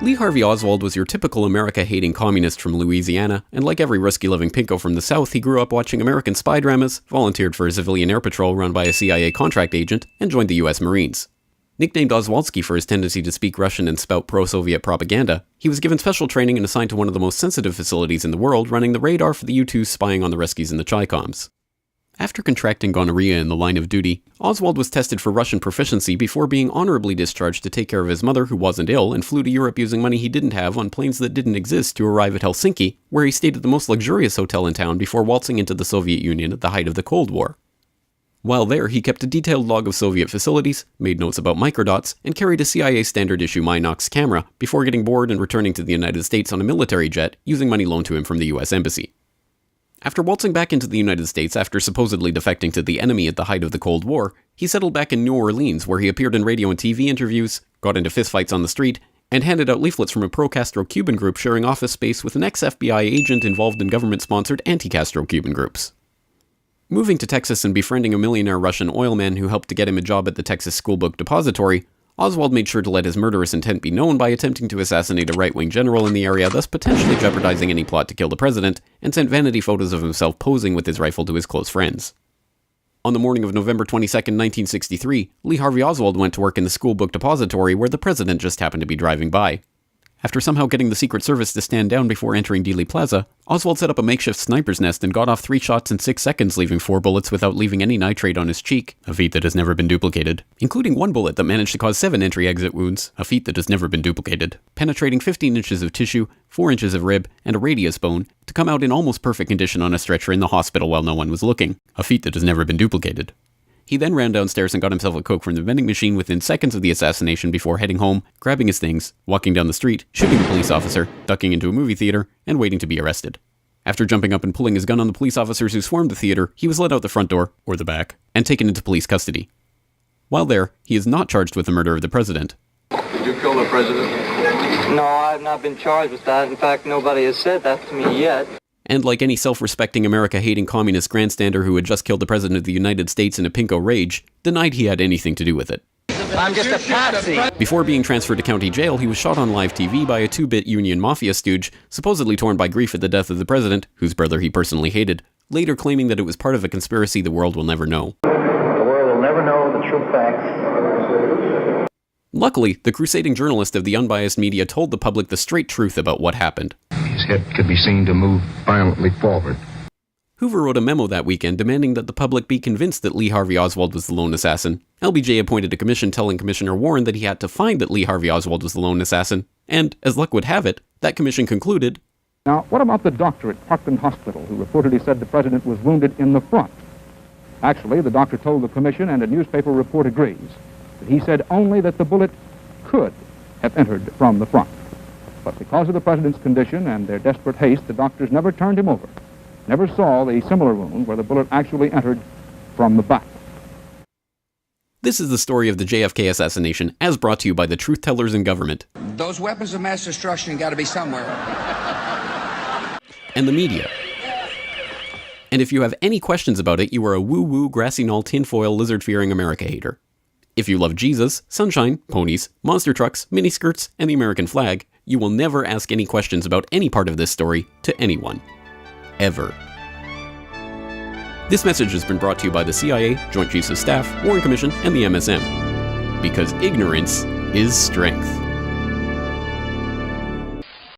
Lee Harvey Oswald was your typical America-hating communist from Louisiana, and like every risky-living pinko from the South, he grew up watching American spy dramas, volunteered for a civilian air patrol run by a CIA contract agent, and joined the US Marines. Nicknamed Oswaldsky for his tendency to speak Russian and spout pro-Soviet propaganda, he was given special training and assigned to one of the most sensitive facilities in the world, running the radar for the U-2s spying on the Ruskies and the Chi-Coms. After contracting gonorrhea in the line of duty, Oswald was tested for Russian proficiency before being honorably discharged to take care of his mother who wasn't ill and flew to Europe using money he didn't have on planes that didn't exist to arrive at Helsinki, where he stayed at the most luxurious hotel in town before waltzing into the Soviet Union at the height of the Cold War. While there, he kept a detailed log of Soviet facilities, made notes about microdots, and carried a CIA standard-issue Minox camera before getting bored and returning to the United States on a military jet using money loaned to him from the US Embassy. After waltzing back into the United States after supposedly defecting to the enemy at the height of the Cold War, he settled back in New Orleans where he appeared in radio and TV interviews, got into fistfights on the street, and handed out leaflets from a pro-Castro Cuban group sharing office space with an ex-FBI agent involved in government-sponsored anti-Castro Cuban groups. Moving to Texas and befriending a millionaire Russian oilman who helped to get him a job at the Texas Schoolbook Depository, Oswald made sure to let his murderous intent be known by attempting to assassinate a right-wing general in the area, thus potentially jeopardizing any plot to kill the president, and sent vanity photos of himself posing with his rifle to his close friends. On the morning of November 22, 1963, Lee Harvey Oswald went to work in the Schoolbook Depository where the president just happened to be driving by. After somehow getting the Secret Service to stand down before entering Dealey Plaza, Oswald set up a makeshift sniper's nest and got off 3 shots in 6 seconds, leaving 4 bullets without leaving any nitrate on his cheek, a feat that has never been duplicated, including 1 bullet that managed to cause 7 entry-exit wounds, a feat that has never been duplicated, penetrating 15 inches of tissue, 4 inches of rib, and a radius bone, to come out in almost perfect condition on a stretcher in the hospital while no one was looking, a feat that has never been duplicated. He then ran downstairs and got himself a Coke from the vending machine within seconds of the assassination before heading home, grabbing his things, walking down the street, shooting a police officer, ducking into a movie theater, and waiting to be arrested. After jumping up and pulling his gun on the police officers who swarmed the theater, he was let out the front door, or the back, and taken into police custody. While there, he is not charged with the murder of the president. Did you kill the president? No, I've not been charged with that. In fact, nobody has said that to me yet. And like any self-respecting America-hating communist grandstander who had just killed the President of the United States in a pinko rage, denied he had anything to do with it. I'm just a patsy. Before being transferred to county jail, he was shot on live TV by a 2-bit Union Mafia stooge, supposedly torn by grief at the death of the president, whose brother he personally hated, later claiming that it was part of a conspiracy the world will never know. The world will never know the true facts. Luckily, the crusading journalist of the unbiased media told the public the straight truth about what happened. His head could be seen to move violently forward. Hoover wrote a memo that weekend demanding that the public be convinced that Lee Harvey Oswald was the lone assassin. LBJ appointed a commission telling Commissioner Warren that he had to find that Lee Harvey Oswald was the lone assassin, and, as luck would have it, that commission concluded, "Now, what about the doctor at Parkland Hospital who reportedly said the president was wounded in the front? Actually, the doctor told the commission, and a newspaper report agrees, that he said only that the bullet could have entered from the front. But because of the president's condition and their desperate haste, the doctors never turned him over, never saw the similar wound where the bullet actually entered from the back." This is the story of the JFK assassination, as brought to you by the truth tellers in government. Those weapons of mass destruction got to be somewhere. And the media. And if you have any questions about it, you are a woo-woo, grassy knoll, tinfoil, lizard-fearing America hater. If you love Jesus, sunshine, ponies, monster trucks, miniskirts, and the American flag, you will never ask any questions about any part of this story to anyone. Ever. This message has been brought to you by the CIA, Joint Chiefs of Staff, Warren Commission, and the MSM. Because ignorance is strength.